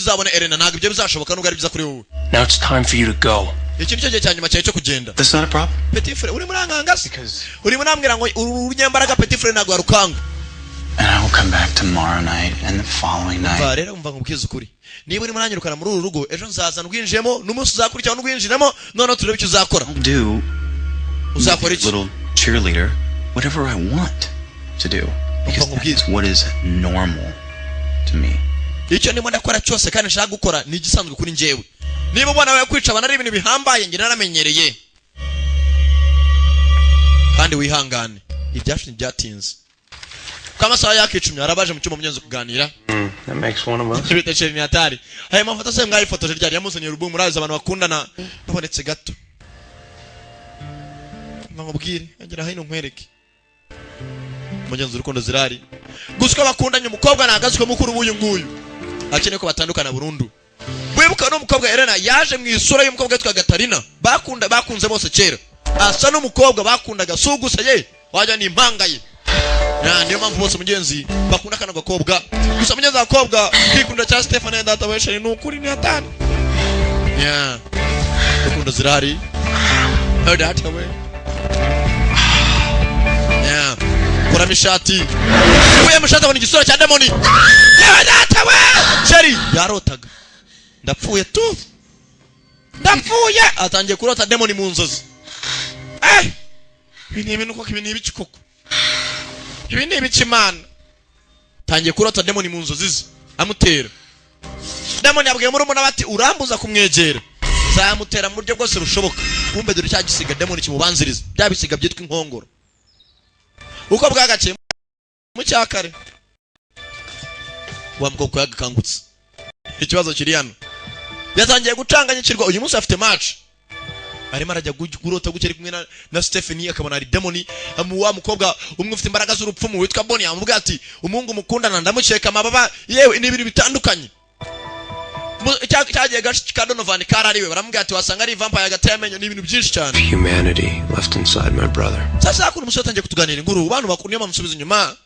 uzabona Elena ntabwo ibyo bizashoboka nubwo ari byiza kuri wowe. Now it's time for you to go. Iki cyo gihe cyanyuma cyo kugenda. That's not a problem. Petit frère uri murangangase uri munambwira ngo urunyembaraga Petit frère ntabwo arukanga. And I will come back tomorrow night and the following night. Rero umva ngubwiza ukuri. Niba uri munanyirukana muri uru rugo ejo nzaza ndwinjemo n'umunsi uzakurikira n'ugwinjiramo none turebe icyo uzakora. Do uzakora iki? Little cheerleader whatever I want to do. Because that's what is normal to me. Icyo ndimo ndakora cyose kandi nshaka gukora ni igisanzwe kuri njyewe. Niba ubona wawe kwica abana ari ibintu bihambaye ngira naramenyereye. Kandi wihangane ibyashini byatinze. Kama sawa yake icumi arabaje mu cyuma munyenzo kuganira. That makes one of us. Bitechere ni hatari. Haye mafoto se mwayi foto ryari yamusonye rubu muraza abantu bakundana babonetse gato. Ngubwire ngira hino nkwereke. Munyenzo urukundo zirari. Gusuka bakundanye umukobwa nagazuko mukuru buyu nguyu. Akene ko batandukana burundu. Wibuka no mukobwa Elena yaje mu isura y'umukobwa witwa Gatarina. Bakunze bose kera. Asa n'umukobwa bakundaga suguse ye. Wajya ni impanga ye. Niyo mpamvu bose mugenzi bakunda kana gakobwa. Gusa mugenzi akobwa kwikunda cya Stefan and Databeshe ni ukuri ni hatari. Yeah. Urukundo zirari. Heard that away. Yeah. Kora mishati. Uye mishati abona igisura cya demoni. Heard that away. Sheri yarotaga. Ndapfuye tu. Ndapfuye atangiye kurota demoni mu nzozi. Ibi ni uko kibi ni ibiki koko. Ibi ni ibiki man. Tangiye kurota demoni mu nzozi ze amutera. Demoni yabwiye muri umuna bati urambuza kumwegera. Zamutera mu buryo bwose rushoboka. Kumbe dore cyagisiga demoni kimubanziriza. Byabisiga byitwa inkongoro. Uko bwagace mu cyakare. Wa mukobwa yagakangutse. Ikibazo kiri hano. Yatangiye gucanganyikirwa uyu munsi afite match. Arimo arajya kurota gukeri kumwe na Stephanie akabona ari demoni wa mukobwa umwe ufite imbaraga z'urupfumu witwa Bonnie amubwira ati umungu mukundana ndamuceka amababa yewe n'ibiri bitandukanye. Cyagiye gashika Donovan karariwe baramubwira ati wasanga ari vampire gatamenyo n'ibintu byinshi cyane. Humanity left inside my brother. Sasa akuru musore atangiye kutuganira inkuru abantu bakuru niyo bamusubiza inyuma.